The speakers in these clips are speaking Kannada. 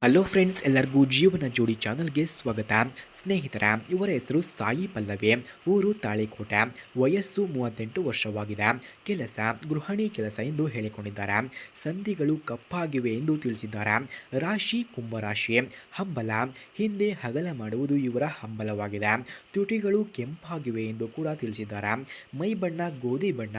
ಹಲೋ ಫ್ರೆಂಡ್ಸ್, ಎಲ್ಲರಿಗೂ ಜೀವನ ಜೋಡಿ ಚಾನಲ್ಗೆ ಸ್ವಾಗತ. ಸ್ನೇಹಿತರ, ಇವರ ಹೆಸರು ಸಾಯಿ ಪಲ್ಲವಿ, ಊರು ತಾಳಿಕೋಟೆ, ವಯಸ್ಸು 38 ವರ್ಷವಾಗಿದೆ. ಕೆಲಸ ಗೃಹಿಣಿ ಕೆಲಸ ಎಂದು ಹೇಳಿಕೊಂಡಿದ್ದಾರೆ. ಸಂಧಿಗಳು ಕಪ್ಪಾಗಿವೆ ಎಂದು ತಿಳಿಸಿದ್ದಾರೆ. ರಾಶಿ ಕುಂಭರಾಶಿ. ಹಂಬಲ ಹಿಂದೆ ಹಗಲ ಮಾಡುವುದು ಇವರ ಹಂಬಲವಾಗಿದೆ. ತುಟಿಗಳು ಕೆಂಪಾಗಿವೆ ಎಂದು ಕೂಡ ತಿಳಿಸಿದ್ದಾರೆ. ಮೈ ಬಣ್ಣ ಗೋಧಿ ಬಣ್ಣ.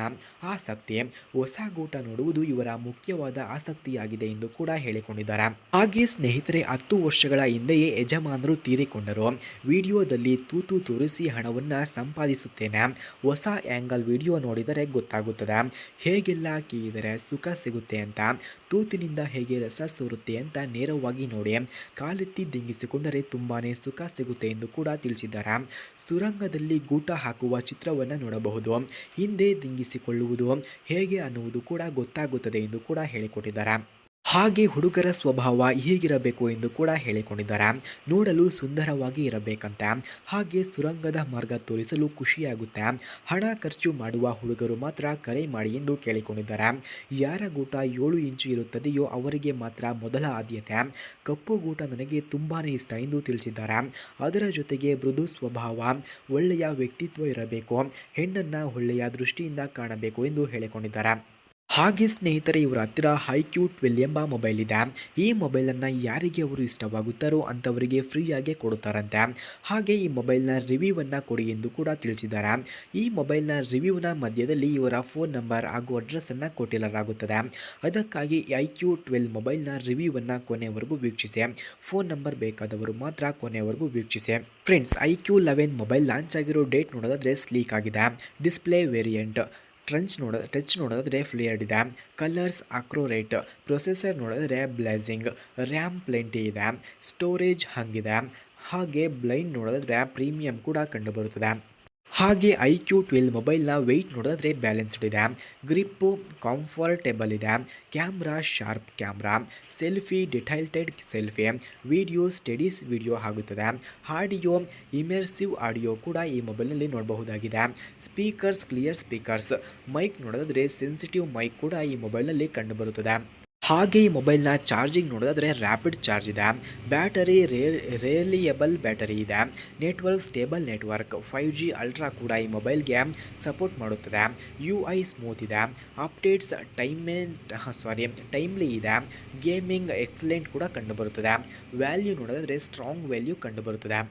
ಆಸಕ್ತಿ ಹೊಸ ಗೂಟ ನೋಡುವುದು ಇವರ ಮುಖ್ಯವಾದ ಆಸಕ್ತಿಯಾಗಿದೆ ಎಂದು ಕೂಡ ಹೇಳಿಕೊಂಡಿದ್ದಾರೆ. ಹಾಗೆ ಸ್ನೇಹಿತರೆ, 10 ವರ್ಷಗಳ ಹಿಂದೆಯೇ ಯಜಮಾನರು ತೀರಿಕೊಂಡರು. ವಿಡಿಯೋದಲ್ಲಿ ತೂತು ತೋರಿಸಿ ಹಣವನ್ನು ಸಂಪಾದಿಸುತ್ತೇನೆ. ಹೊಸ ಆ್ಯಂಗಲ್ ವಿಡಿಯೋ ನೋಡಿದರೆ ಗೊತ್ತಾಗುತ್ತದೆ ಹೇಗೆಲ್ಲ ಕೀಯಿದರೆ ಸುಖ ಸಿಗುತ್ತೆ ಅಂತ. ತೂತಿನಿಂದ ಹೇಗೆ ರಸ ಸೋರುತ್ತೆ ಅಂತ ನೇರವಾಗಿ ನೋಡಿ. ಕಾಲೆತ್ತಿ ದಿಂಗಿಸಿಕೊಂಡರೆ ತುಂಬಾ ಸುಖ ಸಿಗುತ್ತೆ ಎಂದು ಕೂಡ ತಿಳಿಸಿದ್ದಾರೆ. ಸುರಂಗದಲ್ಲಿ ಗೂಟ ಹಾಕುವ ಚಿತ್ರವನ್ನು ನೋಡಬಹುದು. ಹಿಂದೆ ದಿಂಗಿಸಿಕೊಳ್ಳುವುದು ಹೇಗೆ ಅನ್ನುವುದು ಕೂಡ ಗೊತ್ತಾಗುತ್ತದೆ ಎಂದು ಕೂಡ ಹೇಳಿಕೊಟ್ಟಿದ್ದಾರೆ. ಹಾಗೆ ಹುಡುಗರ ಸ್ವಭಾವ ಹೀಗಿರಬೇಕು ಎಂದು ಕೂಡ ಹೇಳಿಕೊಂಡಿದ್ದಾರೆ. ನೋಡಲು ಸುಂದರವಾಗಿ ಇರಬೇಕಂತೆ. ಹಾಗೆ ಸುರಂಗದ ಮಾರ್ಗ ತೋರಿಸಲು ಖುಷಿಯಾಗುತ್ತೆ. ಹಣ ಖರ್ಚು ಮಾಡುವ ಹುಡುಗರು ಮಾತ್ರ ಕರೆ ಮಾಡಿ ಎಂದು ಕೇಳಿಕೊಂಡಿದ್ದಾರೆ. ಯಾರ ಗೂಟ 7 ಇಂಚು ಇರುತ್ತದೆಯೋ ಅವರಿಗೆ ಮಾತ್ರ ಮೊದಲ ಆದ್ಯತೆ. ಕಪ್ಪು ಗೂಟ ನನಗೆ ತುಂಬಾ ಇಷ್ಟ ಎಂದು ತಿಳಿಸಿದ್ದಾರೆ. ಅದರ ಜೊತೆಗೆ ಮೃದು ಸ್ವಭಾವ, ಒಳ್ಳೆಯ ವ್ಯಕ್ತಿತ್ವ ಇರಬೇಕು, ಹೆಣ್ಣನ್ನು ಒಳ್ಳೆಯ ದೃಷ್ಟಿಯಿಂದ ಕಾಣಬೇಕು ಎಂದು ಹೇಳಿಕೊಂಡಿದ್ದಾರೆ. ಹಾಗೆ ಸ್ನೇಹಿತರೆ, ಇವರ ಹತ್ತಿರ iQ12 ಎಂಬ ಮೊಬೈಲ್ ಇದೆ. ಈ ಮೊಬೈಲನ್ನು ಯಾರಿಗೆ ಅವರು ಇಷ್ಟವಾಗುತ್ತಾರೋ ಅಂಥವರಿಗೆ ಫ್ರೀಯಾಗಿ ಕೊಡುತ್ತಾರಂತೆ. ಹಾಗೆ ಈ ಮೊಬೈಲ್ನ ರಿವ್ಯೂವನ್ನು ಕೊಡಿ ಎಂದು ಕೂಡ ತಿಳಿಸಿದ್ದಾರೆ. ಈ ಮೊಬೈಲ್ನ ರಿವ್ಯೂನ ಮಧ್ಯದಲ್ಲಿ ಇವರ ಫೋನ್ ನಂಬರ್ ಹಾಗೂ ಅಡ್ರೆಸ್ಸನ್ನು ಕೊಟ್ಟಿರಲಾಗುತ್ತದೆ. ಅದಕ್ಕಾಗಿ iQ12 ಮೊಬೈಲ್ನ ರಿವ್ಯೂವನ್ನು ಕೊನೆಯವರೆಗೂ ವೀಕ್ಷಿಸಿ. ಫೋನ್ ನಂಬರ್ ಬೇಕಾದವರು ಮಾತ್ರ ಕೊನೆಯವರೆಗೂ ವೀಕ್ಷಿಸಿ. ಫ್ರೆಂಡ್ಸ್, iQ11 ಮೊಬೈಲ್ ಲಾಂಚ್ ಆಗಿರೋ ಡೇಟ್ ನೋಡೋದಾದರೆ ಸ್ಲೀಕ್ ಆಗಿದೆ. ಡಿಸ್ಪ್ಲೇ ವೇರಿಯಂಟ್ ಟಚ್ ನೋಡೋದಾದರೆ ಫ್ಲೇಯರ್ಡ್ ಇದೆ. ಕಲರ್ಸ್ ಅಕ್ರೋರೇಟ್. ಪ್ರೊಸೆಸರ್ ನೋಡಿದ್ರೆ ಬ್ಲೇಜಿಂಗ್. ರ್ಯಾಮ್ ಪ್ಲೆಂಟಿ ಇದೆ. ಸ್ಟೋರೇಜ್ ಹಂಗಿದೆ. ಹಾಗೆ ಬ್ಲೈಂಡ್ ನೋಡೋದಾದರೆ ಪ್ರೀಮಿಯಂ ಕೂಡ ಕಂಡುಬರುತ್ತದೆ. ಹಾಗೆ iQ12 ಮೊಬೈಲ್ನ ವೆಯ್ಟ್ ನೋಡಿದ್ರೆ ಬ್ಯಾಲೆನ್ಸ್ಡ್ ಇದೆ. ಗ್ರಿಪ್ಪು ಕಂಫರ್ಟೇಬಲ್ ಇದೆ. Camera sharp camera. Selfie detailed selfie. Video steady video ಆಗುತ್ತದೆ. ಆಡಿಯೋ ಇಮರ್ಸಿವ್ ಆಡಿಯೋ ಕೂಡ ಈ ಮೊಬೈಲ್ನಲ್ಲಿ ನೋಡಬಹುದಾಗಿದೆ. Speakers clear speakers. ಮೈಕ್ ನೋಡೋದಾದರೆ ಸೆನ್ಸಿಟಿವ್ ಮೈಕ್ ಕೂಡ ಈ ಮೊಬೈಲ್ನಲ್ಲಿ ಕಂಡುಬರುತ್ತದೆ. ಹಾಗೆ ಈ ಮೊಬೈಲ್ನ ಚಾರ್ಜಿಂಗ್ ನೋಡೋದಾದರೆ ರ್ಯಾಪಿಡ್ ಚಾರ್ಜ್ ಇದೆ. ಬ್ಯಾಟರಿ ರಿಲಿಯಬಲ್ ಬ್ಯಾಟರಿ ಇದೆ. Network stable network. 5G ultra ಕೂಡ ಈ ಮೊಬೈಲ್ಗೆ ಸಪೋರ್ಟ್ ಮಾಡುತ್ತದೆ. UI ಸ್ಮೂತ್ ಇದೆ. ಅಪ್ಡೇಟ್ಸ್ ಟೈಮ್ಲಿ ಇದೆ. ಗೇಮಿಂಗ್ ಎಕ್ಸಲೆಂಟ್ ಕೂಡ ಕಂಡುಬರುತ್ತದೆ. ವ್ಯಾಲ್ಯೂ ನೋಡೋದಾದರೆ ಸ್ಟ್ರಾಂಗ್ ವ್ಯಾಲ್ಯೂ ಕಂಡುಬರುತ್ತದೆ.